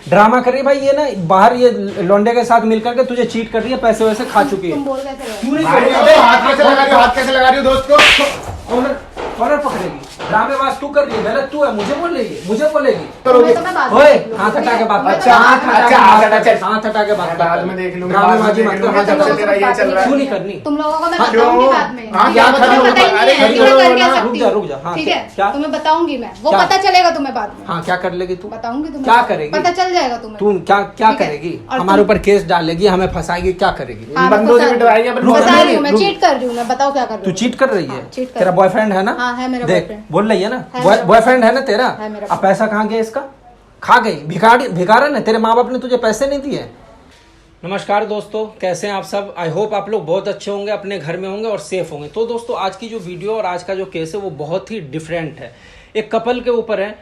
Drama कर रही है भाई, ये ना बाहर ये लौंडे के साथ मिलकर के तुझे चीट कर रही है, पैसे वैसे खा चुकी है। तुम बोल कैसे रहे हो? क्यों नहीं भाई, कर रही? अबे हाथ कैसे लगा रही हो, हाथ कैसे लगा रही हो दोस्त को? कॉलर पकड़ेगी, ड्रामेबाज तू कर रही है, गलत तू है, मुझे बोलेगी, मुझे बोलेगी। तुम्हें तो मैं बाद में ओए देख लूंगी। हाथ हटा के बात कर। अच्छा, हाथ हटा के अच्छा, बात हाथ कर। हटा- हाथ हटा के बात बाद कर। में देख लूंगी, ड्रामेबाजी बाद मत में कर। देख लूंगी, जब से तेरा ये चल रहा क्यों है। नहीं करनी? तुम लोगों को मैं हाँ, बताऊंगी क्यों? बाद में। हाँ, क्या क्या तुम्हें खड़ी पता ही हो? नहीं है, अरे, तुम्हें कर रुक क्या जा, सकती रुक हूँ। जा, हाँ, ठीक है, क्या? तुम्हें बताऊंगी मैं, वो क्या? पता चलेगा तुम्हें बाद में। हाँ, क्या कर लेगी तू? बताऊंगी तुम्हें, क्या करेगी? पता चल जाएगा तुम्हें। तू क्या क्या ठीक है? करेगी? और हमारे तुम- ऊपर केस डालेगी, हमें फंसाएगी, क्या करेगी? हाँ, मैं बंदों से फंसा मिटवाएगी रही हूँ। अपन फंसा नहीं, रही हूँ मैं, रुक। चीट कर रही हूँ मैं, बताओ क्या कर रही तू हूँ। चीट कर रही है? हाँ, cheat कर तेरा रही हूँ। बॉयफ्रेंड है ना? हाँ, है मेरा देख, boyfriend। बोल रही है ना, है मेरा बॉयफ्रेंड है ना तेरा? है मेरा अब पैसा कहाँ गया इसका? खा गई, भिखारा ना, तेरे माँ बाप ने तुझे पैसे नहीं दिए। नमस्कार दोस्तों, कैसे हैं आप सब? आई होप आप लोग बहुत अच्छे होंगे, अपने घर में होंगे और सेफ होंगे। तो दोस्तों, आज की जो वीडियो और आज का जो केस है वो बहुत ही डिफरेंट है। एक कपल के ऊपर है।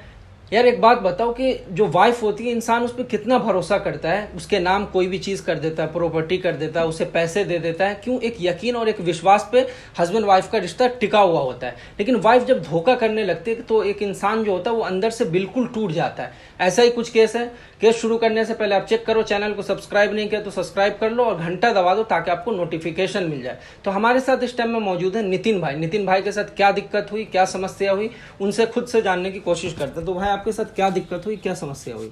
यार एक बात बताओ कि जो वाइफ होती है, इंसान उस पर कितना भरोसा करता है, उसके नाम कोई भी चीज़ कर देता है, प्रॉपर्टी कर देता है, उसे पैसे दे देता है। क्यों? एक यकीन और एक विश्वास पे हस्बैंड वाइफ का रिश्ता टिका हुआ होता है। लेकिन वाइफ जब धोखा करने लगती है तो एक इंसान जो होता है वो अंदर से बिल्कुल टूट जाता है। ऐसा ही कुछ केस है। केस शुरू करने से पहले आप चेक करो, चैनल को सब्सक्राइब नहीं किया तो सब्सक्राइब कर लो और घंटा दबा दो ताकि आपको नोटिफिकेशन मिल जाए। तो हमारे साथ इस टाइम में मौजूद है नितिन भाई। नितिन भाई के साथ क्या दिक्कत हुई, क्या समस्या हुई, उनसे खुद से जानने की कोशिश करते हैं। तो भाई आपके साथ क्या दिक्कत हुई, क्या समस्या हुई?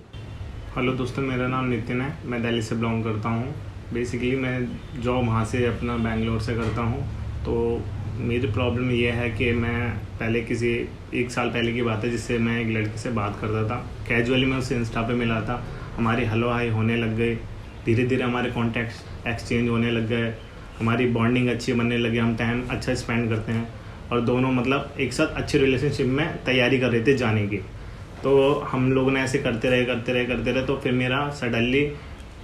हेलो दोस्तों, मेरा नाम नितिन है। मैं दिल्ली से बिलोंग करता हूँ। बेसिकली मैं जॉब वहाँ से अपना बेंगलोर से करता हूँ। तो मेरी प्रॉब्लम ये है कि मैं पहले किसी 1 साल पहले की बात है, जिससे मैं एक लड़की से बात करता था। कैजुअली मैं उससे इंस्टा पे मिला था, हमारी हेलो हाई होने लग गई। धीरे धीरे हमारे कॉन्टैक्ट्स एक्सचेंज होने लग गए, हमारी बॉन्डिंग अच्छी बनने लगी, हम टाइम अच्छा स्पेंड करते हैं और दोनों मतलब एक साथ अच्छे रिलेशनशिप में तैयारी कर रहे थे जाने की। तो हम लोगों ने ऐसे करते रहे तो फिर मेरा सडनली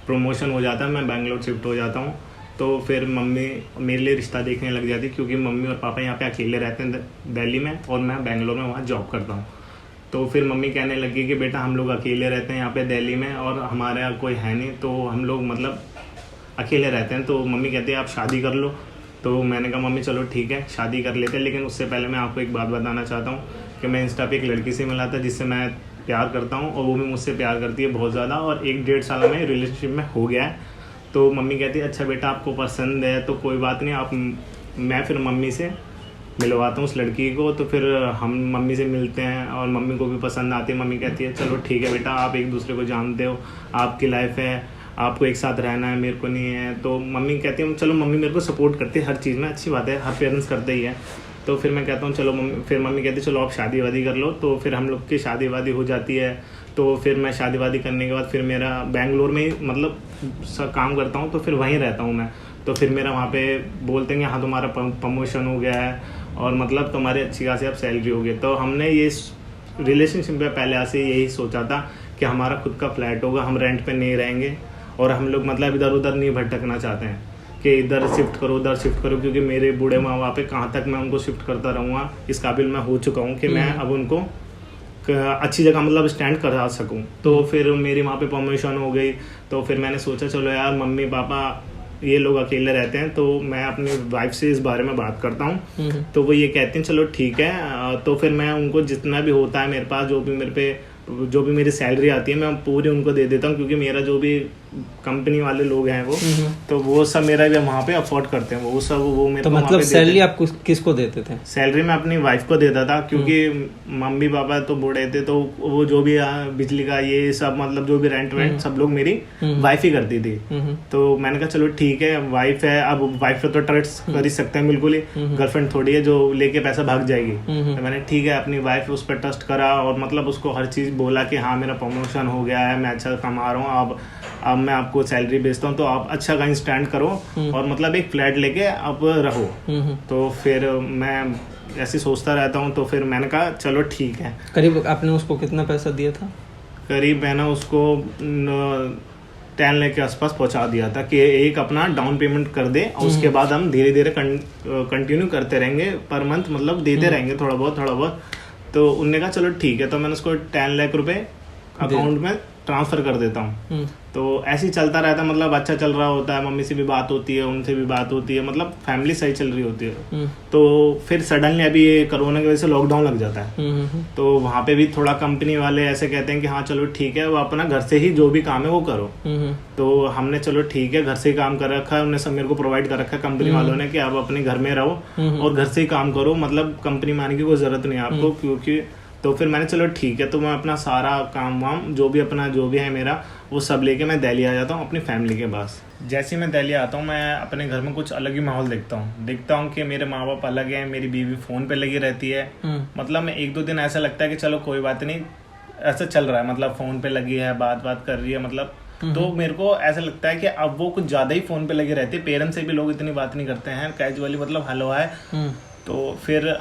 प्रमोशन हो जाता है, मैं बेंगलोर शिफ्ट हो जाता हूँ। तो फिर मम्मी मेरे लिए रिश्ता देखने लग जाती, क्योंकि मम्मी और पापा यहाँ पे अकेले रहते हैं दिल्ली में और मैं बेंगलोर में वहाँ जॉब करता हूँ। तो फिर मम्मी कहने लगी कि बेटा हम लोग अकेले रहते हैं यहाँ पे दिल्ली में और हमारे यहाँ कोई है नहीं, तो हम लोग मतलब अकेले रहते हैं। तो मम्मी कहती है आप शादी कर लो। तो मैंने कहा मम्मी चलो ठीक है शादी कर लेते हैं, लेकिन उससे पहले मैं आपको एक बात बताना चाहता हूँ कि मैं इंस्टा पे एक लड़की से मिला था जिससे मैं प्यार करता हूँ और वो भी मुझसे प्यार करती है बहुत ज़्यादा, और 1-1.5 साल में रिलेशनशिप में हो गया है। तो मम्मी कहती है अच्छा बेटा आपको पसंद है तो कोई बात नहीं, आप मैं फिर मम्मी से मिलवाता हूँ उस लड़की को। तो फिर हम मम्मी से मिलते हैं और मम्मी को भी पसंद आती है। मम्मी कहती है चलो ठीक है बेटा, आप एक दूसरे को जानते हो, आपकी लाइफ है, आपको एक साथ रहना है, मेरे को नहीं है। तो मम्मी कहती है चलो, मम्मी मेरे को सपोर्ट करती है हर चीज़ में, अच्छी बात है, हर पेरेंट्स करते ही है। तो फिर मैं कहता हूँ चलो मम्मी, फिर मम्मी कहती है चलो आप शादी वादी कर लो। तो फिर हम लोग की शादी वादी हो जाती है। तो फिर मैं शादी वादी करने के बाद फिर मेरा बेंगलोर में ही मतलब सब काम करता हूँ, तो फिर वहीं रहता हूँ मैं। तो फिर मेरा वहाँ पे बोलते हैं कि हाँ तुम्हारा प्रमोशन हो गया है और मतलब तुम्हारी अच्छी खासी अब सैलरी हो गई। तो हमने ये रिलेशनशिप में पहले से यही सोचा था कि हमारा खुद का फ्लैट होगा, हम रेंट पे नहीं रहेंगे और हम लोग मतलब इधर उधर नहीं भटकना चाहते हैं कि इधर शिफ्ट करो उधर शिफ्ट करो, क्योंकि मेरे बूढ़े माँ बाप पे कहाँ तक मैं उनको शिफ्ट करता रहूँगा, इस काबिल मैं हो चुका हूँ कि मैं अब उनको अच्छी जगह मतलब स्टैंड करा सकूँ। तो फिर मेरी वहाँ पे प्रमोशन हो गई। तो फिर मैंने सोचा चलो यार मम्मी पापा ये लोग अकेले रहते हैं, तो मैं अपनी वाइफ से इस बारे में बात करता हूँ। तो वो ये कहते हैं चलो ठीक है। तो फिर मैं उनको जितना भी होता है मेरे पास, जो भी मेरी सैलरी आती है मैं पूरी उनको दे देता हूँ, क्योंकि मेरा जो भी कंपनी वाले लोग हैं वो तो वो सब मेरा भी वहाँ पे अफोर्ड करते हैं, वो सब वो मेरे तो को मतलब सैलरी आप किसको देते थे? सैलरी मैं अपनी वाइफ को देता था, क्योंकि मम्मी पापा तो बूढ़े थे, तो वो जो भी बिजली का ये सब मतलब जो भी रेंट सब लोग मेरी वाइफ ही करती थी। तो मैंने कहा चलो ठीक है, वाइफ है, अब वाइफ पे तो ट्रस्ट कर ही सकते हैं बिल्कुल ही, गर्लफ्रेंड थोड़ी है जो लेके पैसा भाग जाएगी। तो मैंने ठीक है अपनी वाइफ उस पर ट्रस्ट करा और मतलब उसको हर चीज बोला कि हाँ मेरा प्रमोशन हो गया है, मैं अच्छा कमा रहा हूँ, अब मैं आपको सैलरी भेजता हूँ, तो आप अच्छा कहीं स्टैंड करो और मतलब एक फ्लैट लेके अब रहो। तो फिर मैं ऐसे सोचता रहता हूँ। तो फिर मैंने कहा चलो ठीक है। करीब आपने उसको कितना पैसा दिया था? करीब मैंने उसको 10 लाख के आसपास पहुंचा दिया था कि एक अपना डाउन पेमेंट कर दे और उसके बाद हम धीरे धीरे कंटिन्यू करते रहेंगे, पर मंथ मतलब देते रहेंगे थोड़ा बहुत। तो उनने कहा चलो ठीक है। तो मैंने उसको 10 लाख रुपए अकाउंट में ट्रांसफ़र कर देता हूँ। तो ऐसे ही चलता रहता है, मतलब अच्छा चल रहा होता है, मम्मी से भी बात होती है, उनसे भी बात होती है, मतलब फैमिली सही चल रही होती है। तो फिर सडनली अभी ये कोरोना की वजह से लॉकडाउन लग जाता है, तो वहाँ पे भी थोड़ा कंपनी वाले ऐसे कहते हैं कि हाँ चलो ठीक है, वो अपना घर से ही जो भी काम है वो करो। तो हमने चलो ठीक है, घर से ही काम कर रखा है, उन्होंने सब मेरे को प्रोवाइड कर रखा है कंपनी वालों ने कि आप अपने घर में रहो और घर से ही काम करो, मतलब कंपनी में आने की कोई जरूरत नहीं है आपको, क्योंकि तो फिर मैंने चलो ठीक है, तो मैं अपना सारा काम वाम जो भी है मेरा वो सब लेके मैं दिल्ली आ जाता हूँ अपनी फैमिली के पास। जैसे ही मैं दिल्ली आता हूँ, मैं अपने घर में कुछ अलग ही माहौल देखता हूँ कि मेरे माँ बाप अलग हैं, मेरी बीवी फ़ोन पे लगी रहती है। मतलब मैं 1-2 दिन ऐसा लगता है कि चलो कोई बात नहीं, ऐसा चल रहा है, मतलब फ़ोन पे लगी है, बात कर रही है, मतलब तो मेरे को ऐसा लगता है कि अब वो कुछ ज़्यादा ही फ़ोन पे लगे रहते हैं, पेरेंट्स से भी लोग इतनी बात नहीं करते हैं, कैजुअली मतलब हेलो है। तो फिर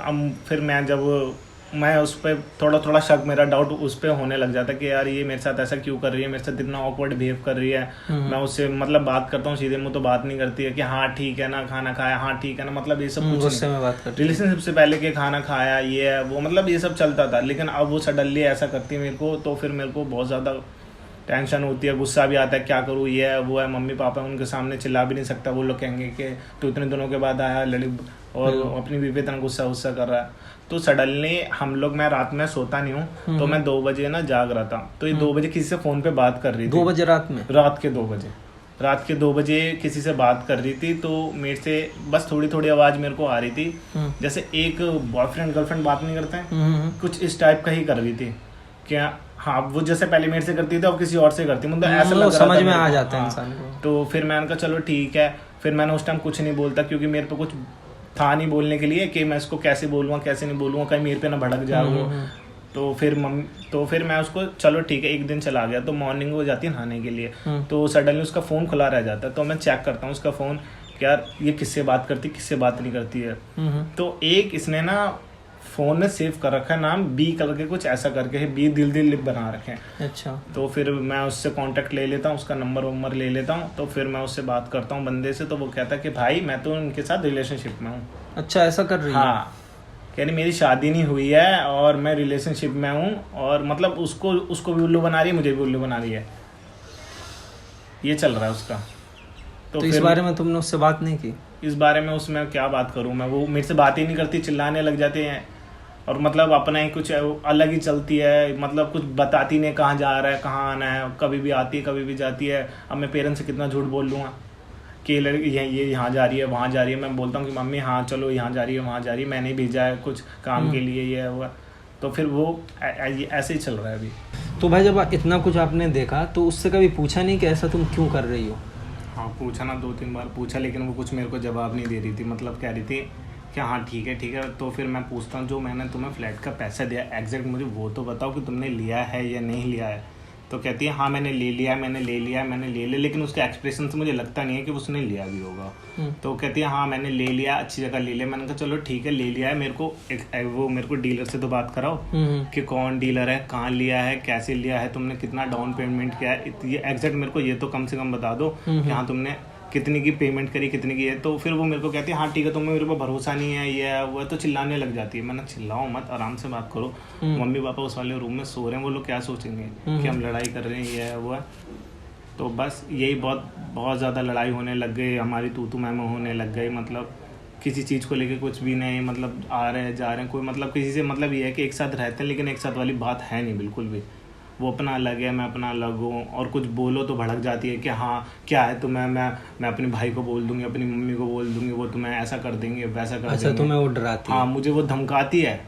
मैं उस पर थोड़ा शक, मेरा डाउट उस पर होने लग जाता है कि यार ये मेरे साथ ऐसा क्यों कर रही है, मेरे साथ इतना ऑकवर्ड बिहेव कर रही है। मैं उससे मतलब बात करता हूँ सीधे मुंह, तो बात नहीं करती है कि हाँ ठीक है ना, खाना खाया, हाँ ठीक है ना, मतलब ये सब कुछ नहीं। रिलेशनशिप से पहले के खाना खाया, ये है वो, मतलब ये सब चलता था, लेकिन अब वो सडनली ऐसा करती है मेरे को, तो फिर मेरे को बहुत ज़्यादा टेंशन होती है, गुस्सा भी आता है, क्या करूँ, ये है वो है। मम्मी पापा उनके सामने चिल्ला भी नहीं सकता, वो लोग कहेंगे कि तू इतने दिनों के बाद आया लड़ी और अपनी बीवी पे इतना गुस्सा कर रहा है। तो सडनली मैं रात में सोता नहीं हूँ, तो मैं 2 बजे ना जाग रहा था, तो ये 2 बजे किसी से फोन पे बात कर रही थी। 2 बजे रात में? रात के 2 बजे किसी से बात कर रही थी, तो मेरे से बस थोड़ी आवाज मेरे को आ रही थी, जैसे एक बॉयफ्रेंड गर्लफ्रेंड बात नहीं करते हैं, कुछ इस टाइप का ही कर रही थी। क्या हाँ, वो जैसे पहले मेरे से करती थी अब किसी और से करती, मतलब ऐसा लग रहा था, समझ में आ जाता है इंसान को। तो फिर मैंने कहा चलो ठीक है, फिर मैंने उस टाइम कुछ नहीं बोलता, क्योंकि मेरे पे कुछ था नहीं बोलने के लिए कि मैं इसको कैसे बोलूँगा कैसे नहीं बोलूँगा, कहीं मेरे पे ना भड़क जाए वो। तो फिर मैं उसको चलो ठीक है, एक दिन चला गया, तो मॉर्निंग हो जाती है नहाने के लिए, तो सडनली उसका फ़ोन खुला रह जाता है, तो मैं चेक करता हूँ उसका फ़ोन, यार ये किससे बात करती किससे बात नहीं करती है। तो एक इसने ना फोन में सेव कर रखा है नाम बी करके, कुछ ऐसा करके है, बी दिल बना रखे हैं। अच्छा। तो फिर मैं उससे कांटेक्ट ले लेता हूँ, उसका नंबर ले लेता हूँ, तो फिर मैं उससे बात करता हूँ बंदे से, तो वो कहता है कि भाई मैं तो उनके साथ रिलेशनशिप में हूँ। अच्छा, ऐसा कर रही है? हाँ, कह रही मेरी शादी नहीं हुई है और मैं रिलेशनशिप में हूँ, और मतलब उसको भी उल्लू बना रही है, मुझे भी उल्लू बना रही है, ये चल रहा है उसका। तो इस बारे में तुमने उससे बात नहीं की? इस बारे में उसमें क्या बात करूँ मैं, वो मेरे से बात ही नहीं करती, चिल्लाने लग जाते हैं, और मतलब अपना ही कुछ अलग ही चलती है, मतलब कुछ बताती नहीं कहाँ जा रहा है कहाँ आना है, कभी भी आती है कभी भी जाती है। अब मैं पेरेंट्स से कितना झूठ बोल लूँगा कि लड़की ये यहाँ जा रही है वहाँ जा रही है, मैं बोलता हूँ कि मम्मी हाँ चलो यहाँ जा रही है वहाँ जा रही है, मैंने भेजा है कुछ काम के लिए, ये हुआ, तो फिर वो ऐसे ही चल रहा है अभी। तो भाई जब इतना कुछ आपने देखा, तो उससे कभी पूछा नहीं कि ऐसा तुम क्यों कर रही हो? हाँ पूछा ना, 2-3 बार पूछा, लेकिन वो कुछ मेरे को जवाब नहीं दे रही थी, मतलब कह रही थी कि हाँ ठीक है। तो फिर मैं पूछता हूँ जो मैंने तुम्हें फ्लैट का पैसा दिया एग्जैक्ट मुझे वो तो बताओ कि तुमने लिया है या नहीं लिया है। तो कहती है हाँ मैंने ले लिया, लेकिन उसके एक्सप्रेशन से मुझे लगता नहीं है कि उसने लिया भी होगा। तो कहती है हाँ मैंने ले लिया, अच्छी जगह ले लिया। मैंने कहा चलो ठीक है ले लिया है, मेरे को डीलर से तो बात कराओ कि कौन डीलर है, कहाँ लिया है, कैसे लिया है, तुमने कितना डाउन पेमेंट किया है, ये एग्जैक्ट मेरे को ये तो कम से कम बता दो कि हाँ तुमने कितनी की पेमेंट करी, कितनी की है। तो फिर वो मेरे को कहती है हाँ ठीक है, तुम्हें मेरे को भरोसा नहीं है, ये है वो है, तो चिल्लाने लग जाती है। मैंने चिल्लाओ मत, आराम से बात करो, मम्मी पापा उस वाले रूम में सो रहे हैं, वो लोग क्या सोचेंगे कि हम लड़ाई कर रहे हैं, ये है वो है। तो बस यही बहुत ज़्यादा लड़ाई होने लग गई हमारी, तू मैं होने लग गई, मतलब किसी चीज़ को लेके कुछ भी नहीं, मतलब आ रहे हैं जा रहे हैं, कोई मतलब किसी से मतलब ये है कि एक साथ रहते हैं लेकिन एक साथ वाली बात है नहीं बिल्कुल भी। वो अपना अलग है, मैं अपना अलग हूँ, और कुछ बोलो तो भड़क जाती है कि हाँ क्या है, तो मैं अपने भाई को बोल दूंगी, अपनी मम्मी को बोल दूंगी, वो तुम्हें ऐसा कर देंगे वैसा कर देंगे। अच्छा, तुम्हें वो डराती है? हाँ, मुझे वो धमकाती है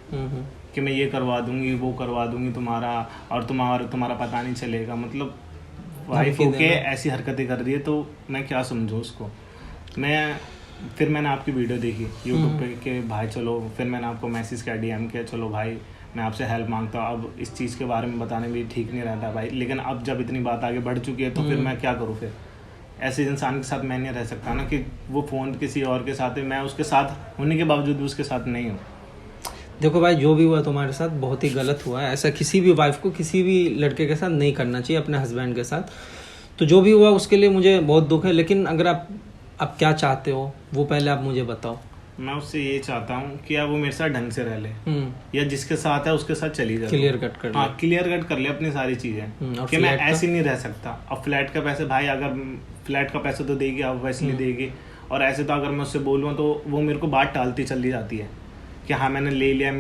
कि मैं ये करवा दूंगी वो करवा दूंगी तुम्हारा, और तुम्हारा पता नहीं चलेगा। मतलब वाइफ होके ऐसी हरकतें कर रही है, तो मैं क्या समझूँ उसको। फिर मैंने आपकी वीडियो देखी यूट्यूब पे कि भाई चलो, फिर मैंने आपको मैसेज किया, DM किया, चलो भाई मैं आपसे हेल्प मांगता हूँ। अब इस चीज़ के बारे में बताने भी ठीक नहीं रहता भाई, लेकिन अब जब इतनी बात आगे बढ़ चुकी है तो फिर मैं क्या करूँ। फिर ऐसे इंसान के साथ मैं नहीं रह सकता ना कि वो फ़ोन किसी और के साथ है, मैं उसके साथ होने के बावजूद भी उसके साथ नहीं हूँ। देखो भाई, जो भी हुआ तुम्हारे साथ बहुत ही गलत हुआ है। ऐसा किसी भी वाइफ को किसी भी लड़के के साथ नहीं करना चाहिए, अपने हस्बैंड के साथ। तो जो भी हुआ उसके लिए मुझे बहुत दुख है, लेकिन अगर आप क्या चाहते हो वो पहले आप मुझे बताओ। मैं उससे ये चाहता हूँ कि अब वो मेरे साथ ढंग से रह ले, या जिसके साथ है उसके साथ चली जाए, क्लियर कट कर ले। हाँ, क्लियर कट कर ले अपनी सारी चीजें, कि मैं ऐसे नहीं रह सकता। अब फ्लैट का पैसे भाई, अगर फ्लैट का पैसा तो देगी, अब वैसे देगी, और ऐसे तो अगर मैं उससे बोलूँ तो वो मेरे को बात टालती चली जाती है कि हाँ मैंने ले लिया,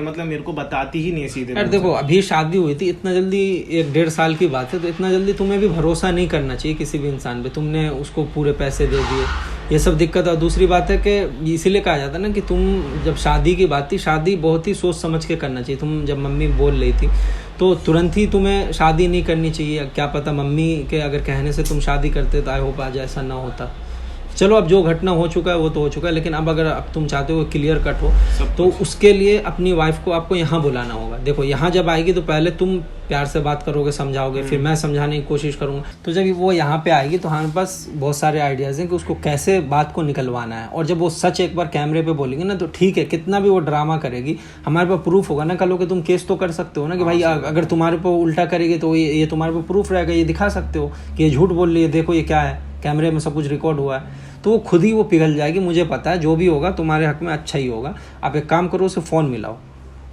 मतलब मेरे को बताती ही नहीं सीधे। यार देखो, अभी शादी हुई थी, इतना जल्दी 1-1.5 साल की बात है, तो इतना जल्दी तुम्हें भी भरोसा नहीं करना चाहिए किसी भी इंसान पे। तुमने उसको पूरे पैसे दे दिए, ये सब दिक्कत है। दूसरी बात है कि इसीलिए कहा जाता है ना कि तुम जब शादी की बात थी, शादी बहुत ही सोच समझ के करना चाहिए। तुम जब मम्मी बोल रही थी तो तुरंत ही तुम्हें शादी नहीं करनी चाहिए। क्या पता मम्मी के अगर कहने से तुम शादी करते तो आई होप आज ऐसा ना होता। चलो, अब जो घटना हो चुका है वो तो हो चुका है, लेकिन अब अगर अब तुम चाहते हो क्लियर कट हो तो उसके लिए अपनी वाइफ को आपको यहाँ बुलाना होगा। देखो, यहाँ जब आएगी तो पहले तुम प्यार से बात करोगे, समझाओगे, फिर मैं समझाने की कोशिश करूँगा। तो जब वो यहाँ पे आएगी तो हमारे पास बहुत सारे आइडियाज़ हैं कि उसको कैसे बात को निकलवाना है। और जब वो सच एक बार कैमरे पे बोलेंगे ना तो ठीक है, कितना भी वो ड्रामा करेगी हमारे पास प्रूफ होगा ना। कल को तुम केस तो कर सकते हो ना कि भाई अगर तुम्हारे पर उल्टा करेगी तो ये तुम्हारे पर प्रूफ रहेगा, ये दिखा सकते हो कि ये झूठ बोल रही है, देखो ये क्या है, कैमरे में सब कुछ रिकॉर्ड हुआ है। तो वो खुद ही वो पिघल जाएगी। मुझे पता है जो भी होगा तुम्हारे हक में अच्छा ही होगा। आप एक काम करो, उसे फ़ोन मिलाओ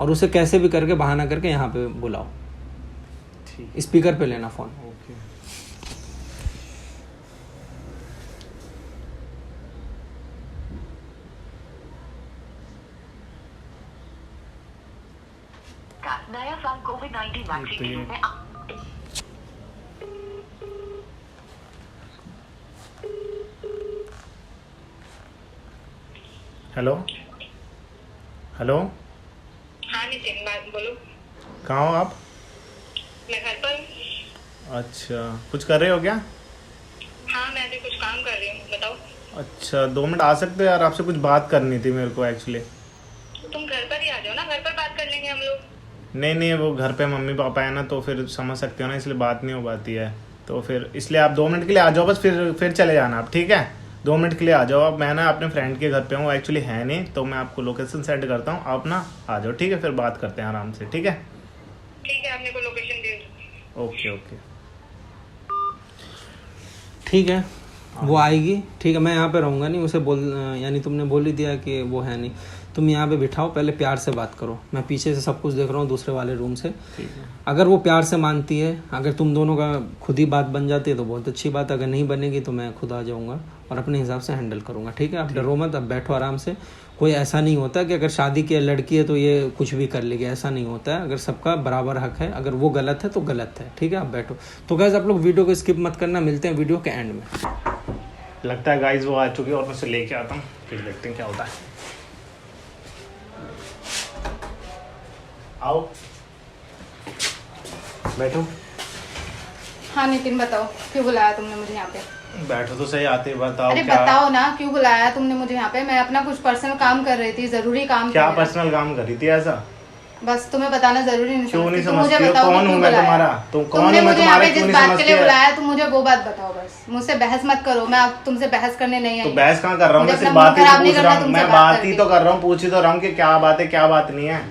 और उसे कैसे भी करके बहाना करके यहाँ पे बुलाओ। स्पीकर पे लेना फ़ोन। ओके। नया फ्रॉम कोविड-19 वैक्सीन में हेलो हेलो। हाँ नितिन, बोलो। कहाँ हो आप? मैं घर पर हूँ। अच्छा, कुछ कर रहे हो क्या? हाँ, मैं अभी कुछ काम कर रही हूँ, बताओ। अच्छा, 2 मिनट आ सकते हो यार? आपसे कुछ बात करनी थी मेरे को एक्चुअली। तुम घर पर ही आ जाओ ना, घर पर बात कर लेंगे हम लोग। नहीं, वो घर पे मम्मी पापा है ना, तो फिर समझ सकते हो ना, इसलिए बात नहीं हो पाती है। तो फिर इसलिए आप 2 मिनट के लिए आ जाओ बस, फिर चले जाना आप, ठीक है? 2 मिनट के लिए आ जाओ। अब मैं ना अपने फ्रेंड के घर पे हूँ, एक्चुअली है नहीं, तो मैं आपको लोकेशन सेंड करता हूँ, आप ना आ जाओ, ठीक है? फिर बात करते हैं आराम से, ठीक है? ठीक है, आपने को लोकेशन दे दो। ओके। ठीक है, वो आएगी, ठीक है। मैं यहाँ पे रहूँगा नहीं, उसे यानी तुमने बोल ही दिया कि वो है नहीं। तुम यहाँ पे बिठाओ, पहले प्यार से बात करो। मैं पीछे से सब कुछ देख रहा हूँ दूसरे वाले रूम से। अगर वो प्यार से मानती है, अगर तुम दोनों का खुद ही बात बन जाती है तो बहुत अच्छी बात। अगर नहीं बनेगी तो मैं खुद आ जाऊँगा और अपने हिसाब से हैंडल करूँगा, ठीक है? आप डरो मत, अब बैठो आराम से। कोई ऐसा नहीं होता कि अगर शादी की लड़की है तो ये कुछ भी कर लेगी, ऐसा नहीं होता है। अगर सबका बराबर हक है, अगर वो गलत है तो गलत है, ठीक है? आप बैठो। तो गाइस, आप लोग वीडियो को स्किप मत करना, मिलते हैं वीडियो के एंड में। लगता है गाइस वो आ चुकी है और मैं उसे लेके आता हूँ, फिर देखते हैं क्या होता है। आओ, बैठो। हाँ नितिन, बताओ क्यों बुलाया तुमने मुझे यहाँ पे? बैठो तो सही, आते बताओ। अरे क्या? बताओ ना, क्यों बुलाया तुमने मुझे यहाँ पे? मैं अपना कुछ पर्सनल काम कर रही थी, जरूरी काम। क्या पर्सनल काम कर रही थी ऐसा? बस तुम्हें बताना जरूरी नहीं। क्यों नहीं तुम मुझे समझती हो? बताओ कौन कि हूँ क्यों मैं बुलाया? तुम्हारा? तुम कौन तुमने हो मैं मुझे यहाँ तुम्हारा? पे क्यों जिस नहीं बात के लिए समझती है? बुलाया तुम मुझे वो बात बताओ बस। मुझसे बहस मत करो, मैं अब तुमसे बहस करने नहीं आई। तो बहस कहाँ कर रहा हूँ? मुझे मैं सिर्फ अपना बात ही मूड तो खराब नहीं पूछ रहा करना हूँ। तुमसे मैं बात बात ही करके। तो कर रहा हूँ, पूछ ही तो रहा हूँ कि क्या बात है, क्या बात नहीं है।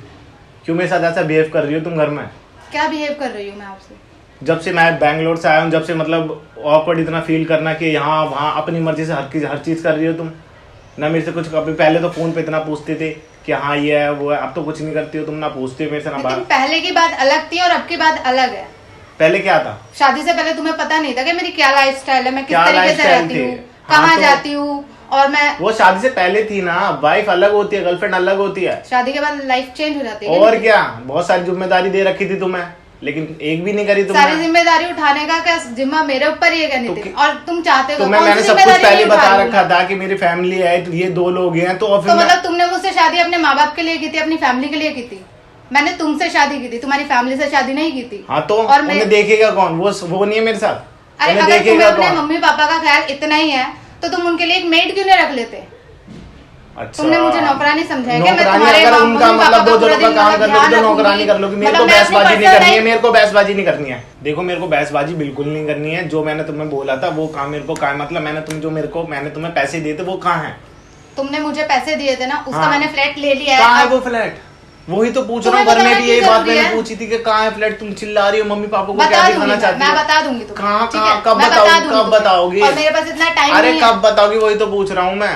क्यों मेरे साथ ऐसा बिहेव कर रही हो तुम घर में? क्या बिहेव कर रही हूँ मैं आपसे? जब से मैं बैंगलोर से आया हूँ, जब से मतलब ऑकवर्ड इतना फील करना कि यहाँ वहाँ अपनी मर्जी से हर चीज कर रही हो तुम ना। मेरे से कुछ कभी पहले तो फोन पे इतना पूछते थे कि हाँ ये है वो है, अब तो कुछ नहीं करती हो तुम, ना पूछती हो मेरे से ना बात। पहले की बात अलग थी और अब की बात अलग है। पहले क्या था? शादी से पहले तुम्हें पता नहीं था कि मेरी क्या लाइफ स्टाइल है, मैं किस क्या तरीके से lifestyle रहती थी? हूँ, हाँ, कहाँ तो- जाती हूँ। और मैं वो शादी से पहले थी ना, वाइफ अलग होती है, गर्लफ्रेंड अलग होती है। शादी के बाद लाइफ चेंज हो जाती है। और क्या, बहुत सारी जिम्मेदारी दे रखी थी तुम्हें, लेकिन एक भी नहीं करी सारी तुमने। जिम्मेदारी उठाने का क्या जिम्मा मेरे ऊपर ही है क्या नितिन? और तुम चाहते हो तुम्हें कौन मैंने सी सब कुछ जिम्मेदारी पहले नहीं उठा बता रही हूँ रखा मैं? था कि मेरी फैमिली है, तो ये 2 लोग हैं, तो फिर तो मतलब तुमने मुझसे शादी अपने माँ बाप के लिए की थी, अपनी फैमिली के लिए की थी? मैंने तुमसे शादी की थी, तुम्हारी फैमिली से शादी नहीं की थी। हाँ तो और मैं उन्हें देखेगा कौन? वो नहीं है मेरे साथ। अरे उन्हें अगर तुम्हें देखेगा अपने कौन? मम्मी पापा का ख्याल इतना ही है तो तुम उनके लिए एक मेड क्यों नहीं रख लेते? अच्छा, तुमने मुझे नौकरानी समझाया क्या? मैं नौकरानी तुम्हारे अगर मम्मी उनका पापा मतलब का 2 पूरा जनों का दिन काम मतलब कर लो ध्यान तो नौकरानी रखूंगी। कर लो। मेरे मतलब को मैं अपनी बहसबाजी नहीं personal करनी है, life- मेरे को बहसबाजी नहीं करनी है। देखो मेरे को बहसबाजी बिल्कुल नहीं करनी है। जो मैंने तुम्हें बोला था वो काम मेरे को काम, मतलब मैंने तुम्हें पैसे दिए थे वो कहाँ है? तुमने मुझे पैसे दिए थे ना, उसका हाँ। मैंने फ्लैट ले लिया कहाँ है अब- वो फ्लैट? वही तो पूछ रहा हूँ। तुम्हें घर में बताना भी यही क्यों बात जरूरी मैंने है? पूछी थी कि कहाँ है फ्लैट। तुम चिल्ला रही हो, मम्मी पापा को क्या बता दूंगी दिखाना चाहती मैं हो? बता दूंगी तुम्हें। कहाँ ठीक कहाँ है? कब मैं बता बताओगी? दूंगी कब तुम्हें। बताओगी? और मेरे पास इतना टाइम अरे नहीं है। कब बताओगी? वही तो पूछ रहा हूँ मैं।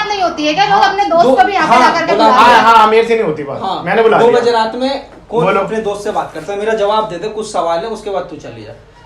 बात नहीं होती है क्या? लोग अपने दोस्त को भी यहाँ पे हाँ, ला करके बोला, बुलाते हैं। हाँ मेरे से नहीं होती बात, मैंने बुला 2 दिया। बजे रात में कौन बोलो। अपने दोस्त से बात करता है? मेरा जवाब दे दे, कुछ सवाल है उसके बाद तू चली जा।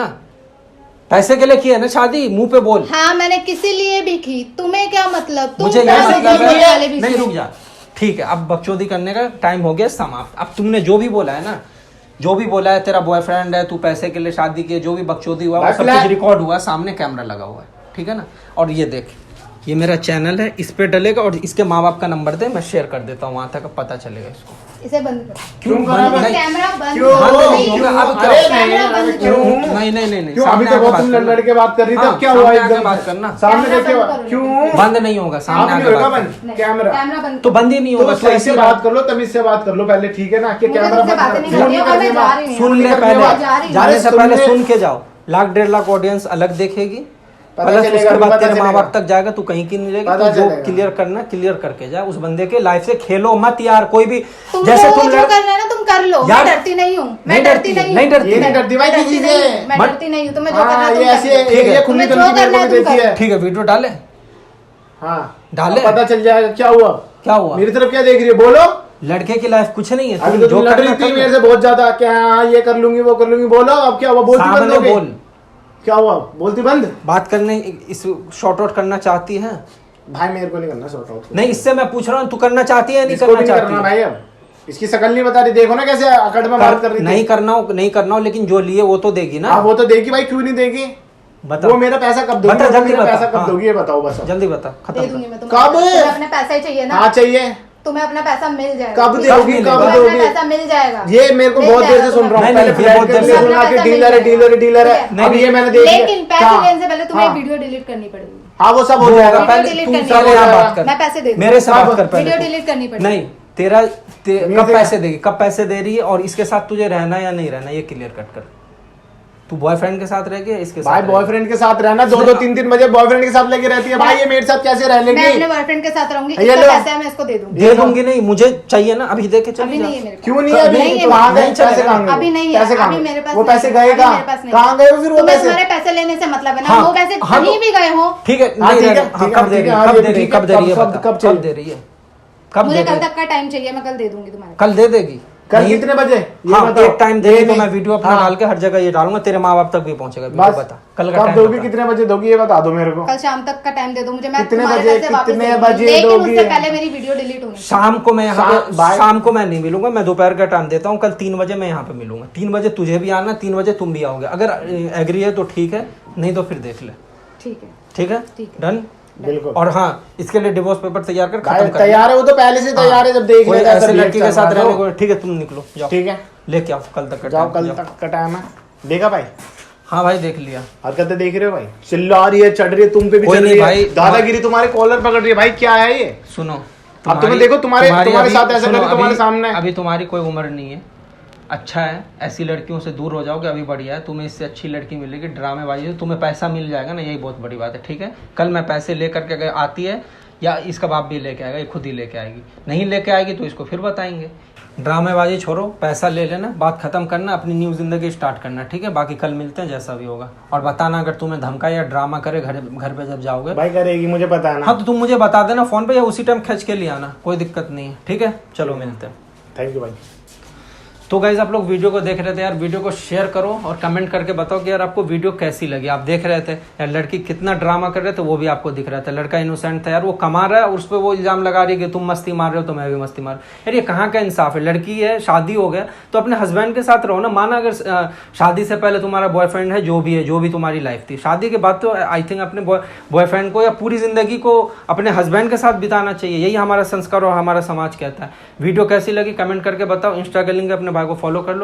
ना, पैसे के लिए की है ना शादी, मुंह पे बोल। हाँ मैंने किसी लिए भी की, तुम्हें क्या मतलब? तुम मुझे क्या यही मतलब मतलब बोलने वाले है, भी नहीं से? रुक जा, ठीक है अब बकचोदी करने का टाइम हो गया समाप्त। अब तुमने जो भी बोला है ना, जो भी बोला है, तेरा बॉयफ्रेंड है, तू पैसे के लिए शादी की, जो भी बकचोदी हुआ वो सब कुछ रिकॉर्ड हुआ, सामने कैमरा लगा हुआ है, ठीक है ना। और ये देख, ये मेरा चैनल है, इस पे डलेगा और इसके माँ बाप का नंबर दे, मैं शेयर कर देता हूँ, वहां तक पता चलेगा इसको। इसे बंद कर, क्यों करा बंद बंद? नहीं? कैमरा बंद क्यों? कर। बंद नहीं नहीं, होगा, अब क्या अरे होगा? कैमरा बंद क्यों? करो। नहीं नहीं नहीं नहीं, क्यों? अभी सामने तो आके बहुत बात तुम करना। लड़ के बात कर रही थी, हाँ, अब क्या हुआ सामने आके एकदम? बात करना। सामने कैमरा देखे बंद करो। क्यों बंद नहीं होगा, सामने आप आके नहीं होगा बात बंद नहीं, कैमरा कैमरा बंद तो बंद ही नहीं तो होगा। सही से बात कर लो, तमीज से बात कर लो पहले, ठीक है ना? कि मुझे कैमरा तुमसे बंद बातें कर- नहीं क्यों करनी है, और मैं जा रही हूँ। सुन ले करने पहले, बात। जा रही हूँ। जाने से पहले सुनने- सुन के जाओ। 1.5 लाख ऑडियंस अलग देखेगी, पता प्लस चलेगा, उसके बाद पता तेरे माँ चलेगा। बाप तक जाएगा, तू कहीं की नहीं रहेगी। पता तो जो चलेगा। क्लियर करना क्लियर करके जा, उस बंदे के लाइफ से खेलो मत यार। कोई भी तुम जैसे लोगों तुम को जो करना है ना तुम कर लो, मैं यार, डरती नहीं हूँ, मैं नहीं डरती डरती नहीं नहीं हूँ। डरती ये नहीं डरती भाई मैं किसी डरती से। नहीं हूँ, मैं मत- डरती नहीं हूँ, तुम्हें जो करना हाँ, है तुम ये ऐसे कर लो। ठीक है। ये खुली तुम्हें जो धमकी मेरे करना को है भी तुम देती करो। है। ठीक है, वीडियो डाले, हाँ डाले। अब पता चल जाएगा क्या हुआ। क्या हुआ? मेरी तरफ क्या देख रही है, बोलो। लड़के की लाइफ कुछ नहीं है, अभी तुम तो जो तुम लड़ करना रही थी कर मेरे लो। से बहुत ज्यादा, क्या हाँ, ये कर लूंगी वो कर लूंगी, बोलो अब क्या हुआ? बोलती बंद सामने हो गई। बोल। क्या हुआ? बोलती बंद। बात करने इस शॉर्ट आउट करना चाहती है? भाई मेरे को नहीं करना शॉर्ट आउट। नहीं, इससे मैं पूछ रहा हूँ, तू करना चाहती है या नहीं इसको करना भी नहीं चाहती करना है? भाई। अब इसकी शकल नहीं बता रही, देखो ना कैसे अकड़ में बात कर रही थी। नहीं करना हो, नहीं करना हो, लेकिन जो लिए वो तो देगी ना। हाँ वो तो देगी भाई, क्यों नहीं देगी? बता, वो मेरा पैसा कब दोगी? बता, जल्दी मेरा बता। पैसा कब हाँ। दोगी ये बताओ बस अब। जल्दी बता, खत्म दे कर। दूंगी मैं तुम्हें। कब? तुम्हें अपना पैसा ही चाहिए ना? हाँ चाहिए। तुम्हें अपना पैसा मिल जाएगा। कब ठीक है? दोगी? मिलेगा? कब तुम्हें अपना दोगी? पैसा मिल जाएगा। ये मेरे को मिल बहुत देर जाएगा से सुन रहा हूँ। नहीं, पहले नहीं, ये फ्लैट बहुत के देर लिए से- सुना कि अपना डीलर है पैसा डीलर है डीलर है। ठीक है। अब ये मैंने देख लिया। लेकिन पैसे हाँ, देने से पहले तुम्हें हाँ। वीडियो डिलीट करनी पड़ेगी। हाँ वो सब हो वो जाएगा। होगा, पहले डिलीट तू करनी पहले है। यहाँ बात कर। मैं पैसे दे दूंगी। मेरे से बात कब? कर पहले वीडियो तू। डिलीट करनी पड़ेगी। नहीं, कब पैसे देगी, कब पैसे दे रही है, और इसके साथ तुझे रहना या नहीं रहना, ये क्लियर कट कर। तू बॉयफ्रेंड के साथ रह गया, इसके साथ भाई रह बॉयफ्रेंड के साथ रहना, 2-2 3-3 बजे बॉयफ्रेंड के साथ लगी रहती है। भाई ये मेरे साथ कैसे रह मैं अपने लेगी? बॉयफ्रेंड के साथ रहूंगी। ये इसका लो। पैसा है मैं इसको दे दूंगी। दे दूंगी नहीं, मुझे चाहिए ना, अभी दे के चली अभी जा। नहीं है मेरे पास। क्यों नहीं है अभी? नहीं है, तो कहाँ गए नहीं चलेगा। पैसे? कहाँ गए? अभी नहीं है, पैसे कहाँ अभी गए? मेरे पास वो नहीं पैसे है, गए अभी कहाँ? मेरे पास नहीं कहाँ है। गए वो फिर वो तुम्हें पैसे? तुम्हारे पैसे लेने से मतलब है ना? हाँ, वो पैसे हाँ, कहीं भी गए हो। ठीक है, हाँ, नहीं ठीक रह है, हाँ, ठीक कब है, दे रही ठीक है, है, कब हाँ, दे रही है, ठीक है, कब दे रही है, कब- बता, कब कब चाहिए? दे रही है, कब मुझे दे कल रही है? तक का टाइम चाहिए, मैं कल दे दूंगी तुम्हारे। कल दे देगी? कल नहीं- कितने बजे? ये हाँ, बताओ। एक टाइम दे नहीं, तो मैं नहीं। वीडियो अपना हाँ। डाल के हर जगह ये डालूंगा, तेरे माँ बाप तक भी पहुंचेगा वीडियो। बस बता कल का कब टाइम दोगी? बता। कितने बजे दोगी ये बता दो मेरे को। कल शाम तक का टाइम दे दो मुझे, मैं कितने तुम्हारे बजे- पैसे वापस कितने दे दूंगी। बजे लेकिन दोगी? उससे पहले मेरी वीडियो डिलीट होनी चाहिए। शाम को मैं यहाँ पे बाय। शाम को मैं नहीं मिलूंगा, मैं दोपहर का टाइम देता हूँ। कल 3 बजे मैं यहाँ पे मिलूंगा। 3 बजे तुझे भी आना, 3 बजे तुम भी आओगे। अगर एग्री है तो ठीक है, नहीं तो फिर देख ले। ठीक है। ठीक है, ठीक है। डन। बिल्कुल। और हाँ, इसके लिए डिवोर्स पेपर तैयार कर, भाई खत्म कर। तैयार है, वो तो पहले से तैयार है, जब देख कोई लेगा ऐसे तब लड़की के चल साथ रहा रहने है। को, ठीक है, तुम निकलो, जाओ ठीक है, लेके आओ कल तक का जाओ, टाइम, कल तक का टाइम है। देखा भाई? हाँ भाई, देख लिया। हरकतें देख रहे हो भाई? चिल्ला रही है, चढ़ रही है, तुम पे भी कोई चढ़ नहीं रही है भाई, दादागिरी, तुम्हारे कॉलर पकड़ रही है भाई। क्या है ये? सुनो, अब तुम्हें देखो, तुम्हारे अभी- साथ ऐसा सुनो, करे, तुम्हारे सामने। अभी तुम्हारी कोई उम्र नहीं है। अच्छा है, ऐसी लड़कियों से दूर हो जाओगे, अभी बढ़िया है। तुम्हें इससे अच्छी लड़की मिलेगी, ड्रामेबाजी से तुम्हें पैसा मिल जाएगा ना, यही बहुत बड़ी बात है। ठीक है, कल मैं पैसे लेकर के अगर आती है, या इसका बाप भी लेके आएगा, ये खुद ही लेके आएगी। नहीं लेके आएगी तो इसको फिर बताएंगे। ड्रामेबाजी छोड़ो, पैसा ले लेना, बात खत्म करना, अपनी न्यू जिंदगी स्टार्ट करना। ठीक है, बाकी कल मिलते हैं जैसा भी होगा। और बताना अगर तुम्हें धमका या ड्रामा करे घर पे जब जाओगे। भाई करेगी, मुझे पता है हाँ, ना। तो तुम मुझे बता देना फोन पे, या उसी टाइम खींच के ले आना, कोई दिक्कत नहीं है। ठीक है, चलो मिलते हैं। थैंक यू भाई। तो गाइज, आप लोग वीडियो को देख रहे थे यार, वीडियो को शेयर करो और कमेंट करके बताओ कि यार आपको वीडियो कैसी लगी। आप देख रहे थे यार, लड़की कितना ड्रामा कर रहे थे, वो भी आपको दिख रहा था। लड़का इनोसेंट था यार, वो कमा रहा है और उस पर वो इल्जाम लगा रही है कि तुम मस्ती मार रहे हो तो मैं भी मस्ती मार। यार ये कहाँ का इंसाफ है? लड़की है, शादी हो गया तो अपने हस्बैंड के साथ रहो ना। माना अगर शादी से पहले तुम्हारा बॉयफ्रेंड है, जो भी है, जो भी तुम्हारी लाइफ थी, शादी के बाद तो आई थिंक अपने बॉयफ्रेंड को या पूरी जिंदगी को अपने हस्बैंड के साथ बिताना चाहिए। यही हमारा संस्कार और हमारा समाज कहता है। वीडियो कैसी लगी कमेंट करके बताओ। इंस्टा के लिंक अपने भाई को फॉलो कर लो।